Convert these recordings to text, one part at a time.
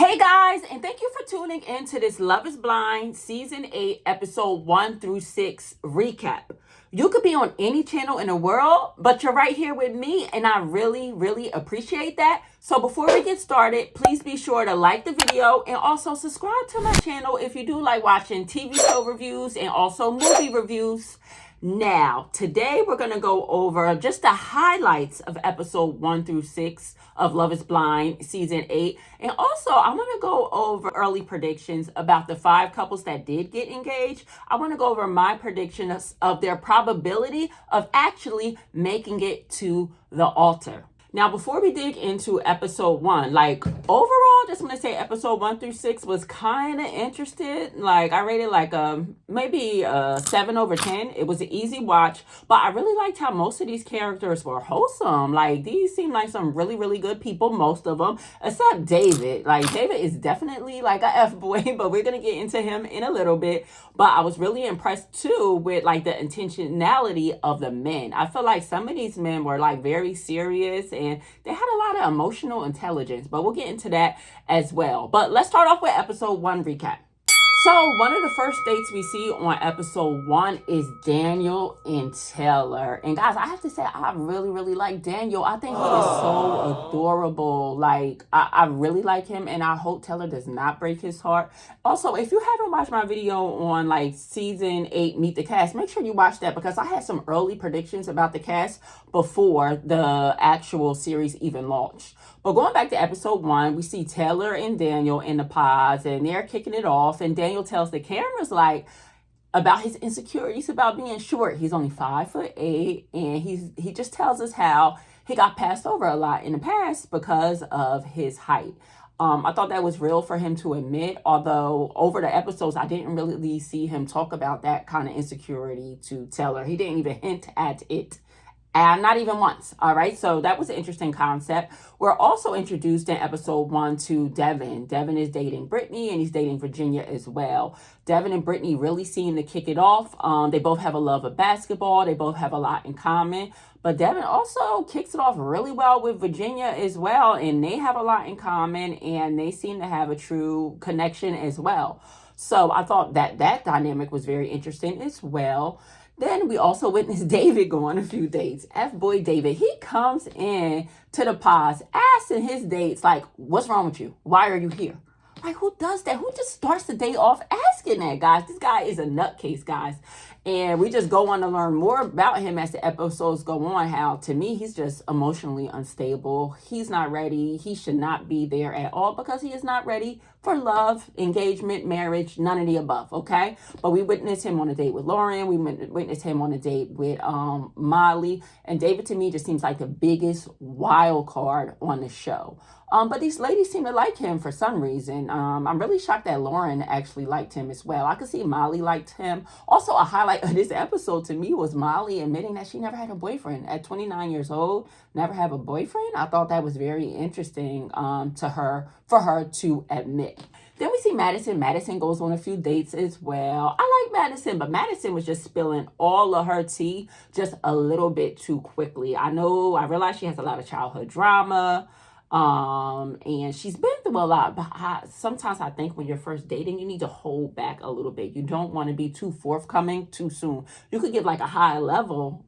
Hey guys, and thank you for tuning in to this Love is Blind Season 8, Episode 1 through 6 recap. You could be on any channel in the world, but you're right here with me, and I really appreciate that. So before we get started, please be sure to like the video and also subscribe to my channel if you do like watching TV show reviews and also movie reviews. Now, today we're going to go over just the highlights of episode 1 through 6 of Love is Blind Season 8. And also, I want to go over early predictions about the 5 couples that did get engaged. I want to go over my predictions of their probability of actually making it to the altar. Now, before we dig into episode 1, overall, just want to say episode 1 through 6 was kind of interested. I rated maybe 7 over 10. It was an easy watch, but I really liked how most of these characters were wholesome. These seem like some really good people, most of them, except David. David is definitely a F-boy, but we're going to get into him in a little bit. But I was really impressed, too, with, the intentionality of the men. I feel like some of these men were, very serious, and they had a lot of emotional intelligence, but we'll get into that as well. But let's start off with episode 1 recap. So one of the first dates we see on episode 1 is Daniel and Taylor. And guys, I have to say, I really like Daniel. I think he is so adorable. I really like him, and I hope Taylor does not break his heart. Also, if you haven't watched my video on season 8 Meet the Cast, make sure you watch that because I had some early predictions about the cast before the actual series even launched. But going back to episode 1, we see Taylor and Daniel in the pods, and they're kicking it off. And Daniel tells the cameras about his insecurities about being short. He's only 5'8", and he just tells us how he got passed over a lot in the past because of his height. I thought that was real for him to admit, although over the episodes, I didn't really see him talk about that kind of insecurity to Taylor. He didn't even hint at it. And not even once. All right. So that was an interesting concept. We're also introduced in episode 1 to Devin. Devin is dating Brittany, and he's dating Virginia as well. Devin and Brittany really seem to kick it off. They both have a love of basketball. They both have a lot in common. But Devin also kicks it off really well with Virginia as well. And they have a lot in common, and they seem to have a true connection as well. So I thought that dynamic was very interesting as well. Then we also witnessed David go on a few dates. F-boy David, he comes in to the pods asking his dates, what's wrong with you? Why are you here? Who does that? Who just starts the day off asking that, guys? This guy is a nutcase, guys. And we just go on to learn more about him as the episodes go on, how, to me, he's just emotionally unstable. He's not ready. He should not be there at all because he is not ready for love, engagement, marriage, none of the above, okay? But we witnessed him on a date with Lauren. We witnessed him on a date with Molly. And David, to me, just seems like the biggest wild card on the show. But these ladies seem to like him for some reason. I'm really shocked that Lauren actually liked him as well. I could see Molly liked him. Also, a highlight of this episode to me was Molly admitting that she never had a boyfriend. At 29 years old, never have a boyfriend. I thought that was very interesting for her to admit. Then we see Madison. Madison goes on a few dates as well. I like Madison, but Madison was just spilling all of her tea just a little bit too quickly. I realize she has a lot of childhood drama. And she's been through a lot, but sometimes I think when you're first dating, you need to hold back a little bit. You don't want to be too forthcoming too soon. You could give a high level,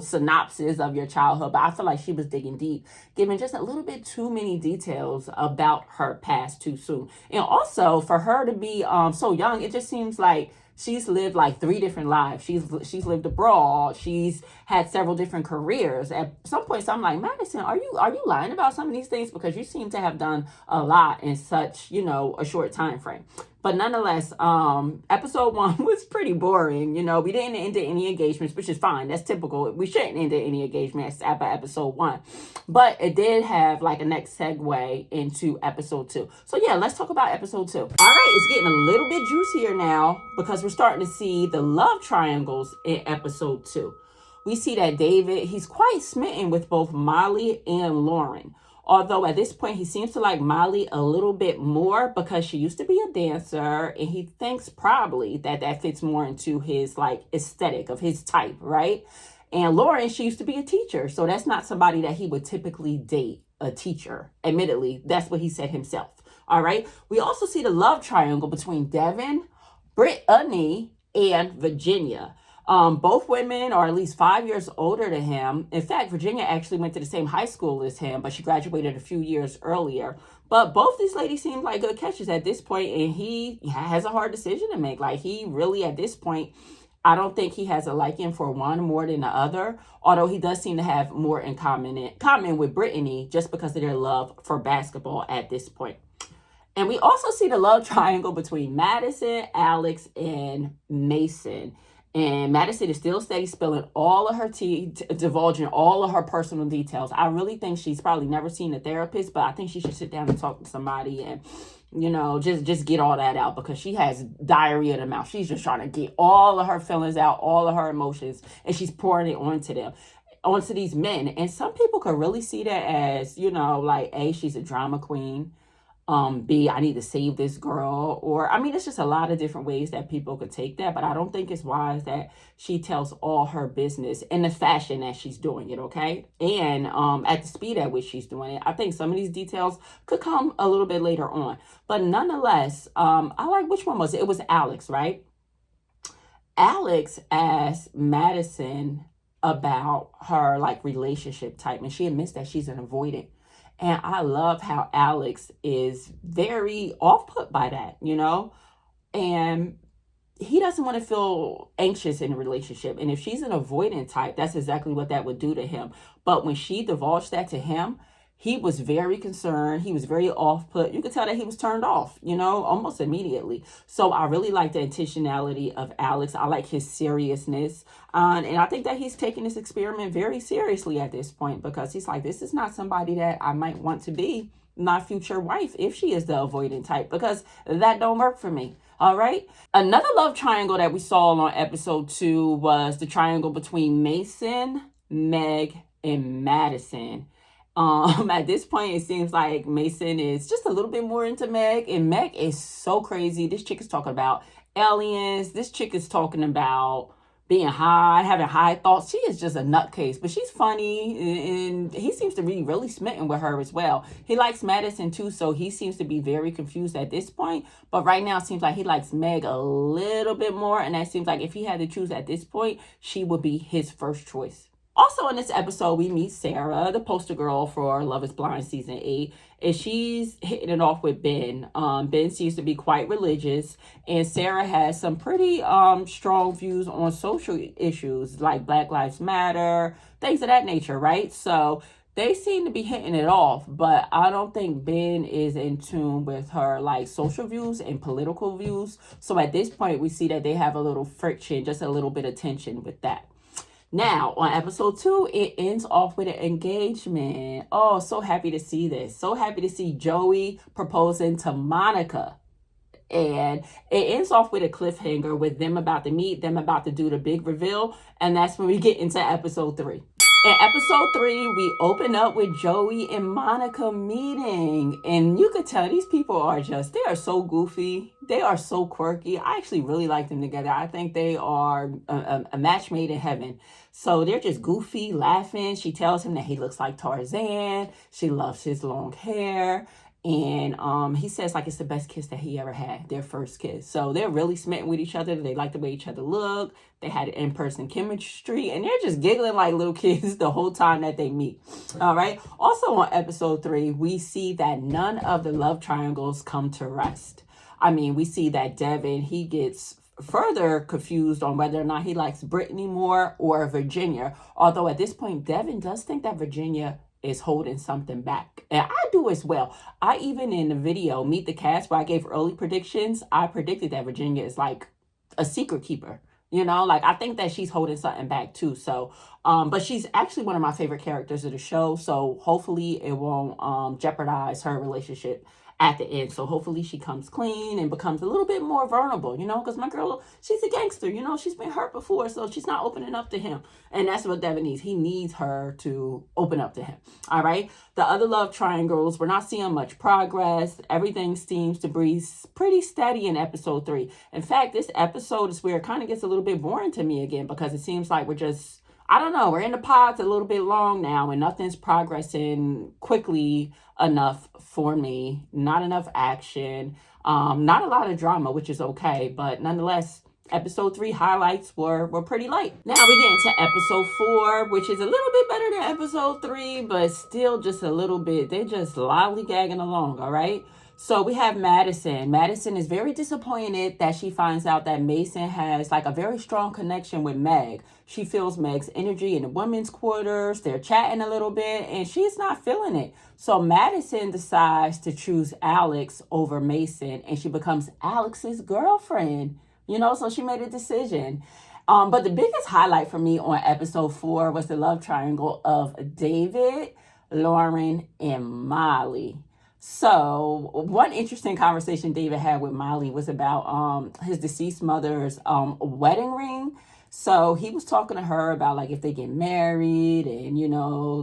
synopsis of your childhood, but I feel like she was digging deep, giving just a little bit too many details about her past too soon. And also for her to be so young, it just seems like she's lived 3 different lives. She's lived abroad. She's had several different careers. At some points, I'm like, Madison, are you lying about some of these things? Because you seem to have done a lot in such, a short time frame. But nonetheless, episode 1 was pretty boring. We didn't end any engagements, which is fine. That's typical. We shouldn't end any engagements after episode 1. But it did have a next segue into episode 2. So yeah, let's talk about episode 2. All right, it's getting a little bit juicier now because we're starting to see the love triangles in episode 2. We see that David, he's quite smitten with both Molly and Lauren. Although at this point, he seems to like Molly a little bit more because she used to be a dancer, and he thinks probably that fits more into his aesthetic of his type, right? And Lauren, she used to be a teacher, so that's not somebody that he would typically date, a teacher. Admittedly, that's what he said himself. All right. We also see the love triangle between Devin, Brittany, and Virginia. Both women are at least 5 years older than him. In fact, Virginia actually went to the same high school as him, but she graduated a few years earlier. But both these ladies seem like good catches at this point, and he has a hard decision to make. Like, he really, at this point, I don't think he has a liking for one more than the other, although he does seem to have more in common with Brittany just because of their love for basketball at this point. And we also see the love triangle between Madison, Alex, and Mason. And Madison is still steady spilling all of her tea, divulging all of her personal details. I really think she's probably never seen a therapist, but I think she should sit down and talk to somebody and, just get all that out, because she has diarrhea in the mouth. She's just trying to get all of her feelings out, all of her emotions, and she's pouring it onto these men. And some people could really see that as, like, A, she's a drama queen. B, I need to save this girl. Or, it's just a lot of different ways that people could take that. But I don't think it's wise that she tells all her business in the fashion that she's doing it, okay? And at the speed at which she's doing it. I think some of these details could come a little bit later on. But nonetheless, I like, which one was it? It was Alex, right? Alex asked Madison about her, like, relationship type. And she admits that she's an avoidant. And I love how Alex is very off-put by that, and he doesn't want to feel anxious in a relationship. And if she's an avoidant type, that's exactly what that would do to him. But when she divulged that to him, he was very concerned. He was very off-put. You could tell that he was turned off, almost immediately. So I really like the intentionality of Alex. I like his seriousness. And I think that he's taking this experiment very seriously at this point, because he's like, this is not somebody that I might want to be my future wife if she is the avoidant type, because that don't work for me. All right. Another love triangle that we saw on episode 2 was the triangle between Mason, Meg, and Madison. At this point, it seems like Mason is just a little bit more into Meg, and Meg is so crazy. This chick is talking about aliens. This chick is talking about being high, having high thoughts. She is just a nutcase, but she's funny, and he seems to be really smitten with her as well. He likes Madison too, so he seems to be very confused at this point. But right now, it seems like he likes Meg a little bit more, and that seems like if he had to choose at this point, she would be his first choice. Also in this episode, we meet Sarah, the poster girl for Love is Blind Season 8, and she's hitting it off with Ben. Ben seems to be quite religious, and Sarah has some pretty strong views on social issues like Black Lives Matter, things of that nature, right? So they seem to be hitting it off, but I don't think Ben is in tune with her, like, social views and political views. So at this point, we see that they have a little friction, just a little bit of tension with that. Now, on episode 2, it ends off with an engagement. Oh, so happy to see this. So happy to see Joey proposing to Monica. And it ends off with a cliffhanger with them about to meet, them about to do the big reveal. And that's when we get into episode 3. In episode 3, we open up with Joey and Monica meeting. And you could tell these people they are so goofy. They are so quirky. I actually really like them together. I think they are a match made in heaven. So they're just goofy, laughing. She tells him that he looks like Tarzan. She loves his long hair. And he says, like, it's the best kiss that he ever had, their first kiss. So they're really smitten with each other. They like the way each other look. They had in-person chemistry, and they're just giggling like little kids the whole time that they meet. All right. Also on episode 3, we see that none of the love triangles come to rest. We see that Devin, he gets further confused on whether or not he likes Brittany more or Virginia. Although at this point, Devin does think that Virginia is holding something back. And I do as well. I even in the video, Meet the Cast, where I gave early predictions, I predicted that Virginia is like a secret keeper. I think that she's holding something back too. So, but she's actually one of my favorite characters of the show. So hopefully it won't jeopardize her relationship at the end. So hopefully she comes clean and becomes a little bit more vulnerable, because my girl, she's a gangster, she's been hurt before, so she's not opening up to him. And that's what Devin needs. He needs her to open up to him. All right. The other love triangles, we're not seeing much progress. Everything seems to be pretty steady in episode 3. In fact, this episode is where it kind of gets a little bit boring to me again, because it seems like we're just, I don't know. We're in the pods a little bit long now, and nothing's progressing quickly enough for me. Not enough action. Not a lot of drama, which is okay, but nonetheless, episode 3 highlights were pretty light. Now we get into episode 4, which is a little bit better than episode 3, but still just a little bit. They're just lollygagging along, all right? So we have Madison. Madison is very disappointed that she finds out that Mason has like a very strong connection with Meg. She feels Meg's energy in the women's quarters. They're chatting a little bit and she's not feeling it. So Madison decides to choose Alex over Mason and she becomes Alex's girlfriend. So she made a decision. But the biggest highlight for me on episode 4 was the love triangle of David, Lauren, and Molly. So one interesting conversation David had with Molly was about his deceased mother's wedding ring. So he was talking to her about like if they get married and,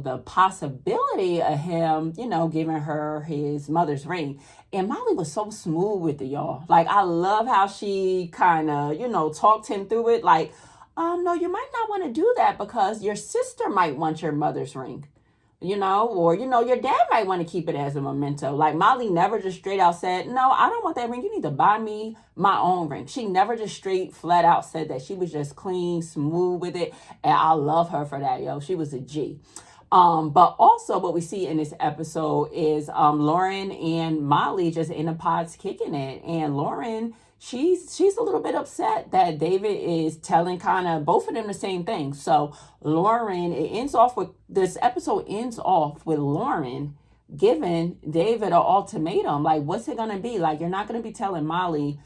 the possibility of him, giving her his mother's ring. And Molly was so smooth with it, y'all. Like, I love how she kind of, talked him through it. Like, no, you might not want to do that because your sister might want your mother's ring. Or, your dad might want to keep it as a memento. Like Molly never just straight out said, no, I don't want that ring. You need to buy me my own ring. She never just straight flat out said that. She was just clean, smooth with it. And I love her for that, yo. She was a G. But also what we see in this episode is Lauren and Molly just in the pods kicking it. And Lauren, she's a little bit upset that David is telling kind of both of them the same thing. So Lauren, this episode ends off with Lauren giving David an ultimatum. Like, what's it going to be? Like, you're not going to be telling Molly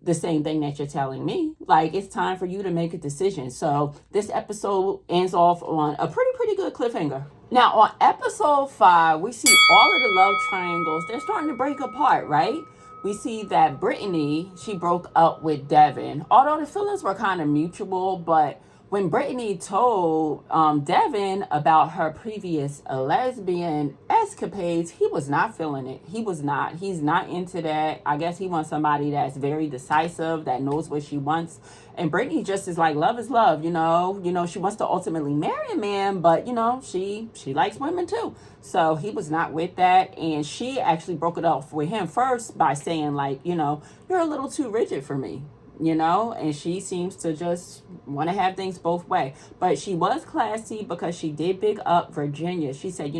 the same thing that you're telling me. Like, it's time for you to make a decision. So this episode ends off on a pretty good cliffhanger. Now on episode 5, we see all of the love triangles. They're starting to break apart, right? We see that Brittany, she broke up with Devin. Although the feelings were kind of mutual, but when Brittany told Devin about her previous lesbian escapades, he was not feeling it. He's not into that. I guess he wants somebody that's very decisive, that knows what she wants. And Brittany just is like, love is love, she wants to ultimately marry a man, but she likes women too. So he was not with that. And she actually broke it off with him first by saying like, you're a little too rigid for me. And she seems to just want to have things both ways. But she was classy because she did big up Virginia. She said,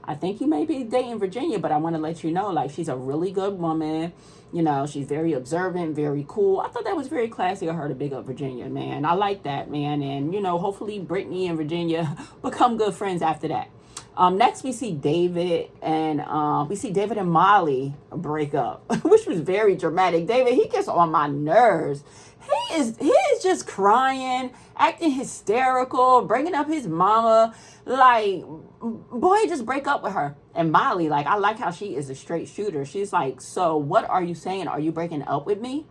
I think you may be dating Virginia, but I want to let you know, like, she's a really good woman. She's very observant, very cool. I thought that was very classy of her to big up Virginia, man. I like that, man. And, hopefully Brittany and Virginia become good friends after that. Next, we see David and Molly break up, which was very dramatic. David, he gets on my nerves. He is just crying, acting hysterical, bringing up his mama. Like, boy, just break up with her. And Molly, like, I like how she is a straight shooter. She's like, so what are you saying? Are you breaking up with me?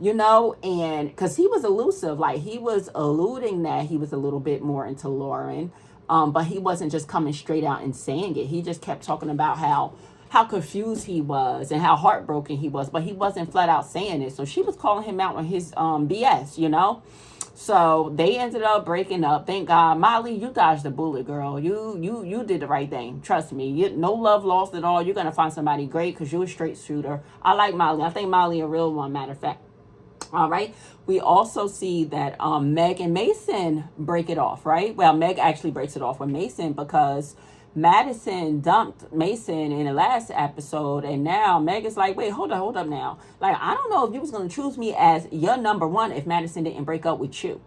And because he was elusive, like he was alluding that he was a little bit more into Lauren. But he wasn't just coming straight out and saying it. He just kept talking about how confused he was and how heartbroken he was, but he wasn't flat out saying it. So she was calling him out on his BS, So they ended up breaking up. Thank God. Molly, you dodged the bullet, girl. You did the right thing. Trust me. No love lost at all. You're going to find somebody great because you're a straight shooter. I like Molly. I think Molly a real one, matter of fact. All right. We also see that Meg and Mason break it off, right? Well, Meg actually breaks it off with Mason because Madison dumped Mason in the last episode. And now Meg is like, wait, hold up now. Like, I don't know if you was going to choose me as your number one if Madison didn't break up with you.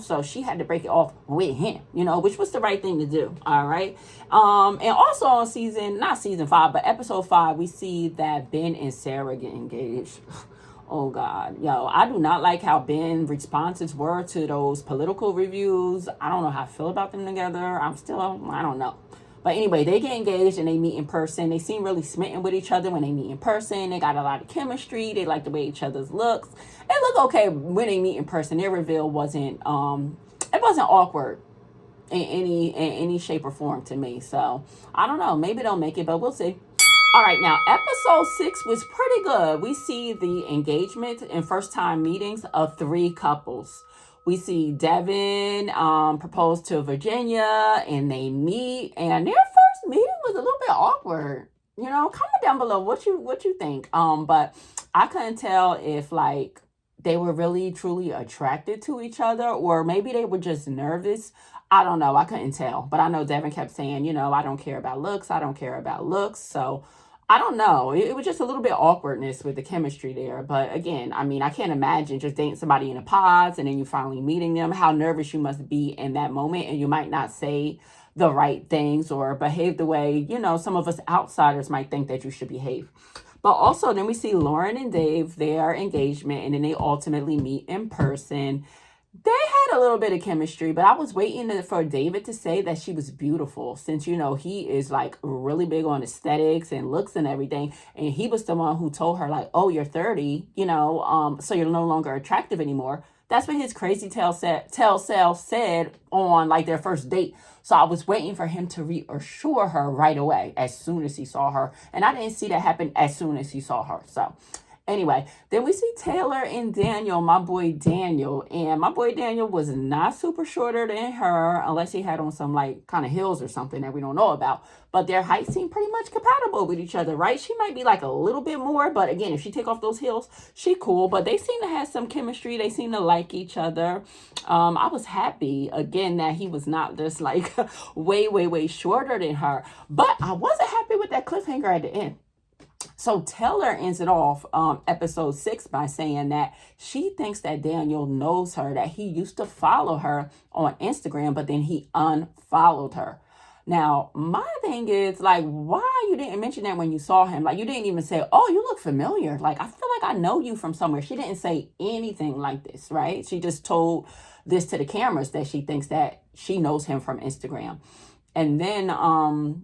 So she had to break it off with him, which was the right thing to do. All right. And also on not season 5, but episode 5, we see that Ben and Sarah get engaged. Oh, God. Yo, I do not like how Ben's responses were to those political reviews. I don't know how I feel about them together. I don't know. But anyway, they get engaged and they meet in person. They seem really smitten with each other when they meet in person. They got a lot of chemistry. They like the way each other's looks. It looked okay when they meet in person. Their reveal wasn't awkward in any shape or form to me. So I don't know. Maybe they'll make it, but we'll see. All right, now episode 6 was pretty good. We see the engagement and first time meetings of 3 couples. We see Devin propose to Virginia, and they meet, and their first meeting was a little bit awkward. Comment down below what you think. But I couldn't tell if like they were really truly attracted to each other, or maybe they were just nervous. I don't know. I couldn't tell. But I know Devin kept saying, I don't care about looks. I don't care about looks. So I don't know. It was just a little bit awkwardness with the chemistry there. But again, I mean, I can't imagine just dating somebody in a pause and then you finally meeting them, how nervous you must be in that moment. And you might not say the right things or behave the way, some of us outsiders might think that you should behave. But also then we see Lauren and Dave, their engagement, and then they ultimately meet in person. They had a little bit of chemistry, but I was waiting for David to say that she was beautiful, since, he is like really big on aesthetics and looks and everything. And he was the one who told her like, oh, you're 30, so you're no longer attractive anymore. That's what his crazy tell self said on like their first date. So I was waiting for him to reassure her right away as soon as he saw her. And I didn't see that happen as soon as he saw her. So anyway, then we see Taylor and Daniel, my boy Daniel. And my boy Daniel was not super shorter than her, unless he had on some like kind of heels or something that we don't know about. But their height seemed pretty much compatible with each other, right? She might be like a little bit more, but again, if she take off those heels, she cool. But they seem to have some chemistry. They seem to like each other. I was happy, again, that he was not just like way, way, way shorter than her. But I wasn't happy with that cliffhanger at the end. So Taylor ends it off episode 6 by saying that she thinks that Daniel knows her, that he used to follow her on Instagram, but then he unfollowed her. Now, my thing is, like, why you didn't mention that when you saw him? Like, you didn't even say, oh, you look familiar. Like, I feel like I know you from somewhere. She didn't say anything like this, right? She just told this to the cameras that she thinks that she knows him from Instagram. And then,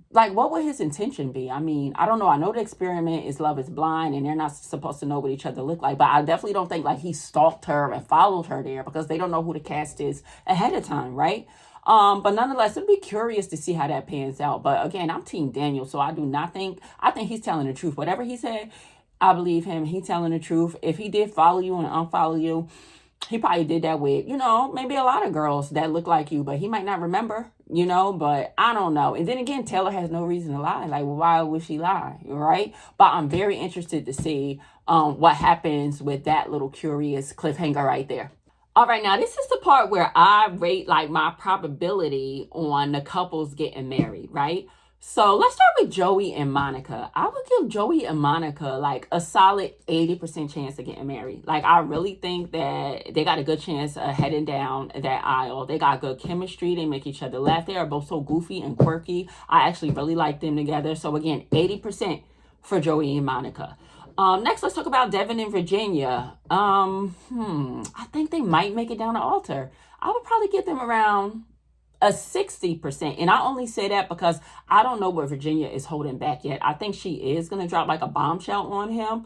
like, what would his intention be? I mean, I don't know. I know the experiment is Love is Blind and they're not supposed to know what each other look like. But I definitely don't think, like, he stalked her and followed her there because they don't know who the cast is ahead of time, right? But nonetheless, it'd be curious to see how that pans out. But again, I'm Team Daniel, so I think he's telling the truth. Whatever he said, I believe him. He's telling the truth. If he did follow you and unfollow you, he probably did that with, maybe a lot of girls that look like you, but he might not remember, but I don't know. And then again, Taylor has no reason to lie. Like, well, why would she lie? Right? But I'm very interested to see what happens with that little curious cliffhanger right there. All right, now this is the part where I rate like my probability on the couples getting married, right? So let's start with Joey and Monica. I would give Joey and Monica like a solid 80% chance of getting married. Like, I really think that they got a good chance of heading down that aisle. They got good chemistry. They make each other laugh. They are both so goofy and quirky. I actually really like them together. So again, 80% for Joey and Monica. Next, let's talk about Devin and Virginia. I think they might make it down the altar. I would probably give them around a 60%. And I only say that because I don't know what Virginia is holding back yet. I think she is going to drop like a bombshell on him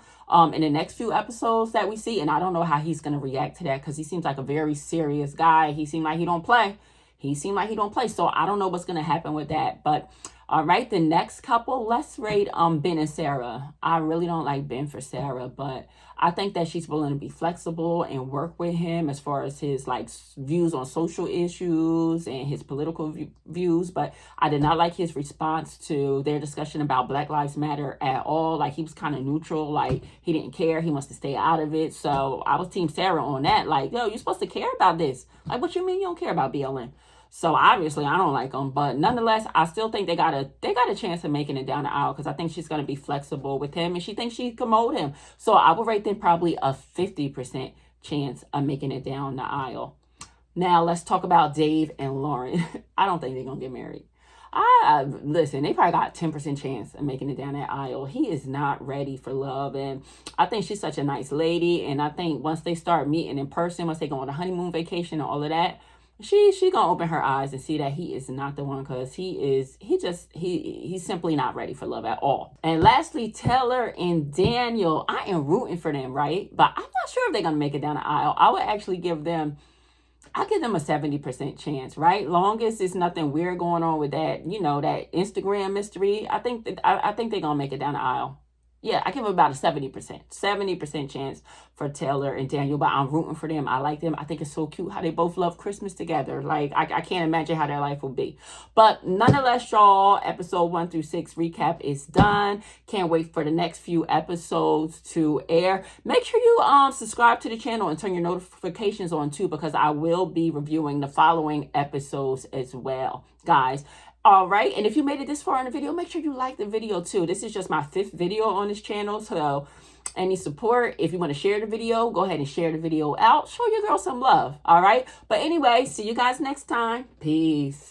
in the next few episodes that we see. And I don't know how he's going to react to that because he seems like a very serious guy. He seemed like he don't play. So I don't know what's going to happen with that. But all right, the next couple, let's rate Ben and Sarah. I really don't like Ben for Sarah, but I think that she's willing to be flexible and work with him as far as his like views on social issues and his political views. But I did not like his response to their discussion about Black Lives Matter at all. Like, he was kind of neutral. Like, he didn't care. He wants to stay out of it. So I was Team Sarah on that. Like, yo, you're supposed to care about this. Like, what you mean you don't care about BLM? So obviously I don't like them, but nonetheless, I still think they got a chance of making it down the aisle because I think she's going to be flexible with him and she thinks she can mold him. So I would rate them probably a 50% chance of making it down the aisle. Now let's talk about Dave and Lauren. I don't think they're going to get married. Listen, they probably got 10% chance of making it down that aisle. He is not ready for love. And I think she's such a nice lady. And I think once they start meeting in person, once they go on a honeymoon vacation and all of that, she gonna open her eyes and see that he is not the one because he's simply not ready for love at all. And lastly, Taylor and Daniel, I am rooting for them, right? But I'm not sure if they're gonna make it down the aisle. I would actually give them a 70% chance, right? Long as there's nothing weird going on with that, that Instagram mystery. I think they're gonna make it down the aisle. Yeah, I give them about a 70% chance for Taylor and Daniel, but I'm rooting for them. I like them. I think it's so cute how they both love Christmas together. Like, I can't imagine how their life will be. But nonetheless, y'all, episode 1 through 6 recap is done. Can't wait for the next few episodes to air. Make sure you subscribe to the channel and turn your notifications on too, because I will be reviewing the following episodes as well, guys. All right, and if you made it this far in the video, make sure you like the video too. This is just my 5th video on this channel, so any support, if you want to share the video, go ahead and share the video out. Show your girl some love, all right? But anyway, see you guys next time. Peace.